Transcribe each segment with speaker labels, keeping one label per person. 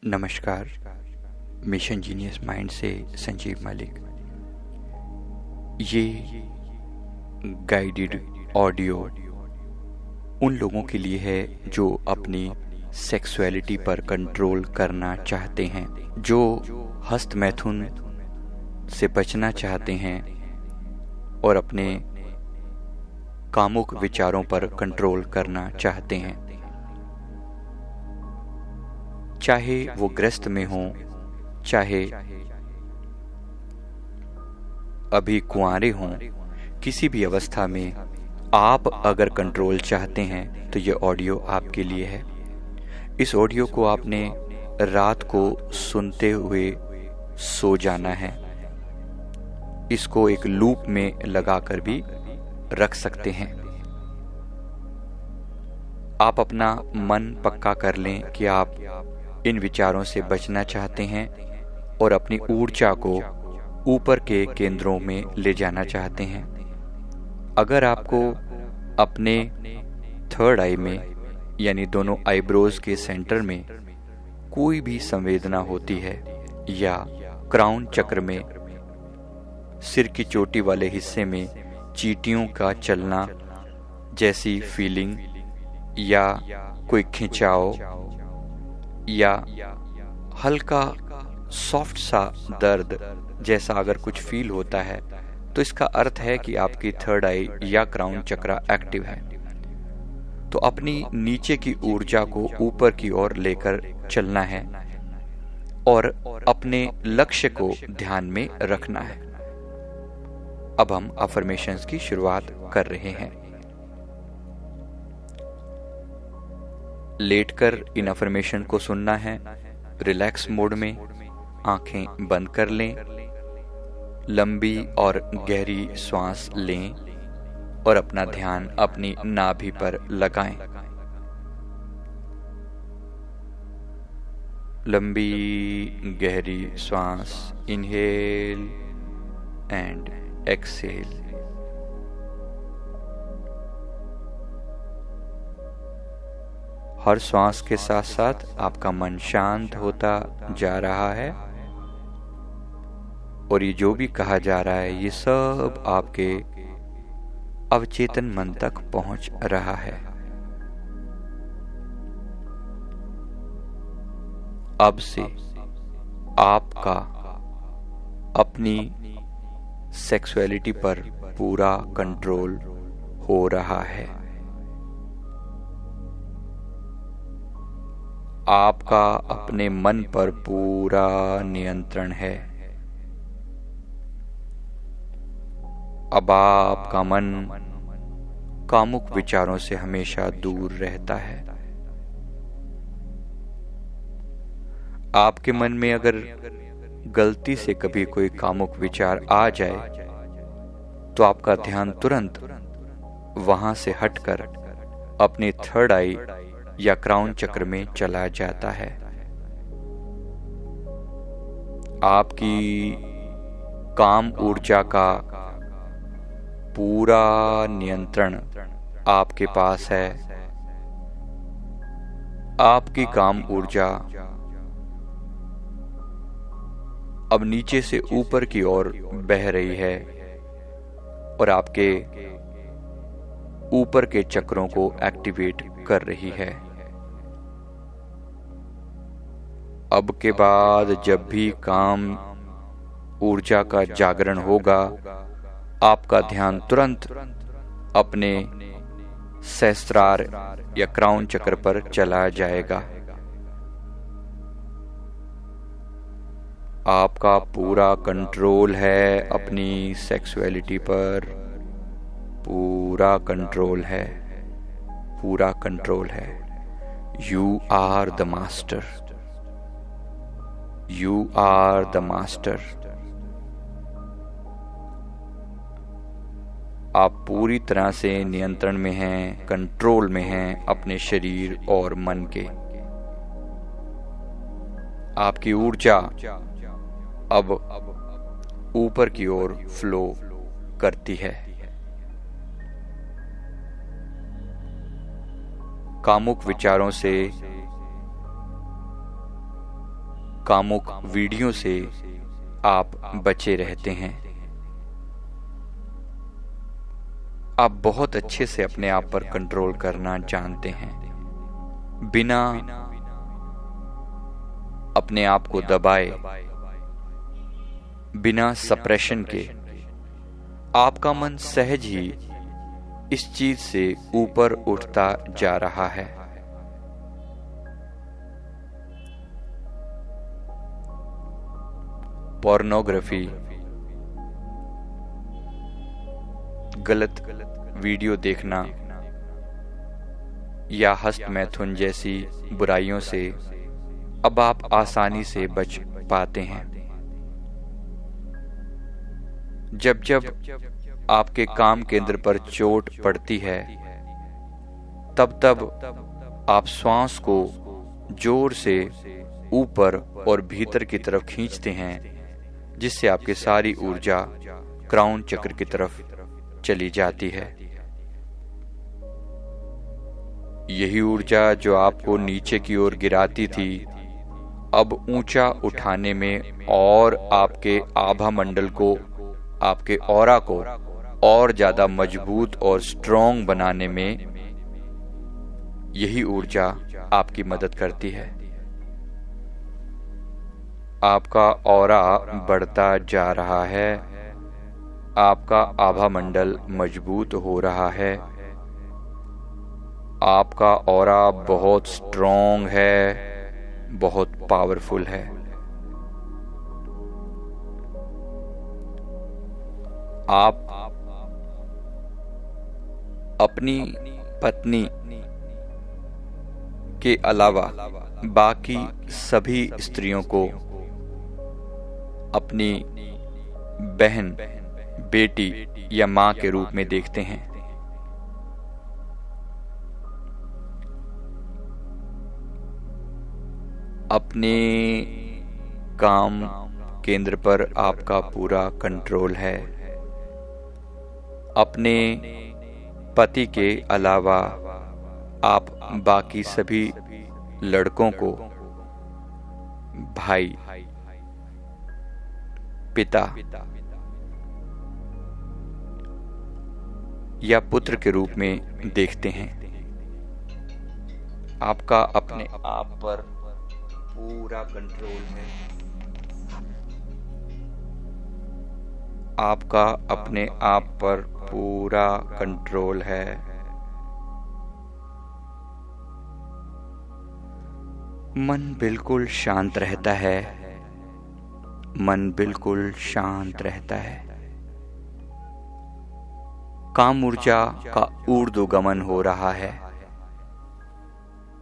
Speaker 1: नमस्कार। Mission genius mind से संजीव मलिक। ये गाइडेड ऑडियो उन लोगों के लिए है जो अपनी सेक्सुअलिटी पर कंट्रोल करना चाहते हैं, जो हस्त मैथुन से बचना चाहते हैं और अपने कामुक विचारों पर कंट्रोल करना चाहते हैं। चाहे वो ग्रस्त में हो, चाहे अभी कुंवारे हों, किसी भी अवस्था में आप अगर कंट्रोल चाहते हैं तो ये ऑडियो आपके लिए है। इस ऑडियो को आपने रात को सुनते हुए सो जाना है। इसको एक लूप में लगाकर भी रख सकते हैं। आप अपना मन पक्का कर लें कि आप इन विचारों से बचना चाहते हैं और अपनी ऊर्जा को ऊपर के केंद्रों में ले जाना चाहते हैं। अगर आपको अपने थर्ड आई में यानी दोनों आईब्रोज के सेंटर में कोई भी संवेदना होती है या क्राउन चक्र में सिर की चोटी वाले हिस्से में चींटियों का चलना जैसी फीलिंग या कोई खिंचाव या हल्का सॉफ्ट सा दर्द जैसा अगर कुछ फील होता है तो इसका अर्थ है कि आपकी थर्ड आई या क्राउन चक्र एक्टिव है। तो अपनी नीचे की ऊर्जा को ऊपर की ओर लेकर चलना है और अपने लक्ष्य को ध्यान में रखना है। अब हम अफर्मेशंस की शुरुआत कर रहे हैं। लेटकर इन अफर्मेशन को सुनना है। रिलैक्स मोड में आंखें बंद कर लें, लंबी और गहरी श्वास लें और अपना ध्यान अपनी नाभि पर लगाएं। लंबी गहरी श्वास, इनहेल एंड एक्सहेल। हर श्वास के साथ साथ आपका मन शांत होता जा रहा है और ये जो भी कहा जा रहा है ये सब आपके अवचेतन मन तक पहुंच रहा है। अब से आपका अपनी सेक्सुअलिटी पर पूरा कंट्रोल हो रहा है। आपका अपने मन पर पूरा नियंत्रण है। अब आपका मन कामुक विचारों से हमेशा दूर रहता है। आपके मन में अगर गलती से कभी कोई कामुक विचार आ जाए तो आपका ध्यान तुरंत वहां से हटकर अपने थर्ड आई या क्राउन चक्र में चला जाता है। आपकी काम ऊर्जा का पूरा नियंत्रण आपके पास है। आपकी काम ऊर्जा अब नीचे से ऊपर की ओर बह रही है और आपके ऊपर के चक्रों को एक्टिवेट कर रही है। अब के बाद जब भी काम ऊर्जा का जागरण होगा, आपका ध्यान तुरंत अपने सहस्त्रार या क्राउन चक्र पर चला जाएगा। आपका पूरा कंट्रोल है अपनी सेक्सुअलिटी पर, पूरा कंट्रोल है, पूरा कंट्रोल है। You are the master, you are the master. आप पूरी तरह से नियंत्रण में हैं, कंट्रोल में हैं अपने शरीर और मन के। आपकी ऊर्जा अब ऊपर की ओर फ्लो करती है। कामुक विचारों से कामुक वीडियो से आप बचे रहते हैं। आप बहुत अच्छे से अपने आप पर कंट्रोल करना जानते हैं। बिना अपने आप को दबाए, बिना सप्रेशन के, आपका मन सहज ही इस चीज से ऊपर उठता जा रहा है। पोर्नोग्राफी, गलत वीडियो देखना या हस्त मैथुन जैसी बुराइयों से अब आप आसानी से बच पाते हैं। जब जब आपके काम केंद्र पर चोट पड़ती है, तब तब आप श्वास को जोर से ऊपर और भीतर की तरफ खींचते हैं, जिससे आपकी सारी ऊर्जा क्राउन चक्र की तरफ चली जाती है। यही ऊर्जा जो आपको नीचे की ओर गिराती थी, अब ऊंचा उठाने में और आपके आभा मंडल को, आपके ऑरा को और ज्यादा मजबूत और स्ट्रॉन्ग बनाने में यही ऊर्जा आपकी मदद करती है। आपका ऑरा बढ़ता जा रहा है, आपका आभा मंडल मजबूत हो रहा है, आपका ऑरा बहुत स्ट्रॉन्ग है, बहुत पावरफुल है। आप अपनी पत्नी के अलावा बाकी सभी स्त्रियों को अपनी बहन, बेटी या मां के रूप में देखते हैं। अपने काम केंद्र पर आपका पूरा कंट्रोल है। अपने पति के अलावा आप बाकी सभी लड़कों को भाई, पिता या पुत्र के रूप में देखते हैं। आपका अपने आप पर पूरा कंट्रोल है। आपका अपने आप पर पूरा कंट्रोल है। मन बिल्कुल शांत रहता है। मन बिल्कुल शांत रहता है। काम ऊर्जा का ऊर्ध्वगमन हो रहा है।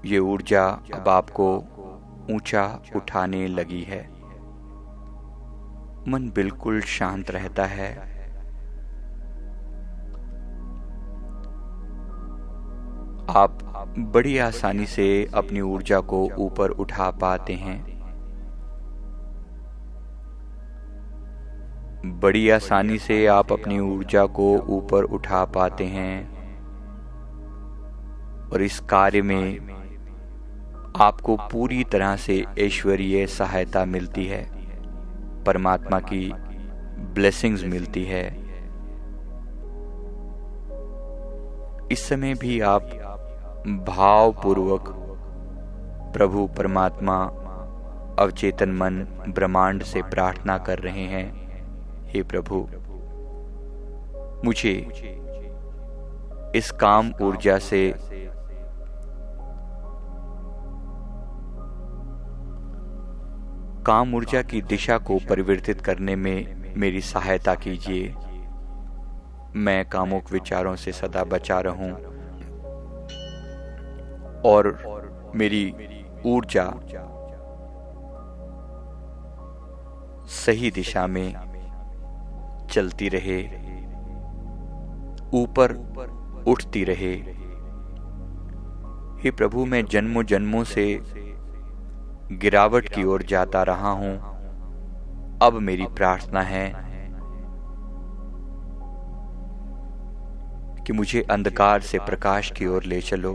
Speaker 1: ये ऊर्जा अब आपको ऊंचा उठाने लगी है। मन बिल्कुल शांत रहता है। आप बड़ी आसानी से अपनी ऊर्जा को ऊपर उठा पाते हैं। बड़ी आसानी से आप अपनी ऊर्जा को ऊपर उठा पाते हैं और इस कार्य में आपको पूरी तरह से ईश्वरीय सहायता मिलती है, परमात्मा की ब्लेसिंग्स मिलती है। इस समय भी आप भावपूर्वक प्रभु परमात्मा अवचेतन मन ब्रह्मांड से प्रार्थना कर रहे हैं, हे प्रभु, मुझे इस काम ऊर्जा से काम ऊर्जा की दिशा को परिवर्तित करने में मेरी सहायता कीजिए। मैं कामुक विचारों से सदा बचा रहूं और मेरी ऊर्जा सही दिशा में चलती रहे, ऊपर उठती रहे। हे प्रभु, मैं जन्मों जन्मों से गिरावट की ओर जाता रहा हूं। अब मेरी प्रार्थना है कि मुझे अंधकार से प्रकाश की ओर ले चलो।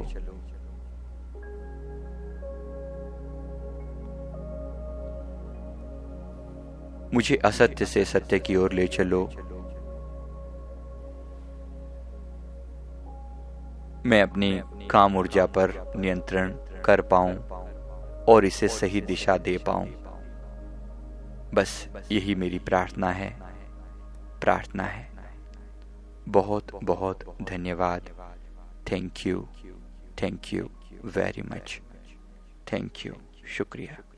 Speaker 1: मुझे असत्य से सत्य की ओर ले चलो। मैं अपनी काम ऊर्जा पर नियंत्रण कर पाऊं और इसे सही दिशा दे पाऊं। बस यही मेरी प्रार्थना है। बहुत बहुत धन्यवाद। Thank you very much. Thank you, शुक्रिया।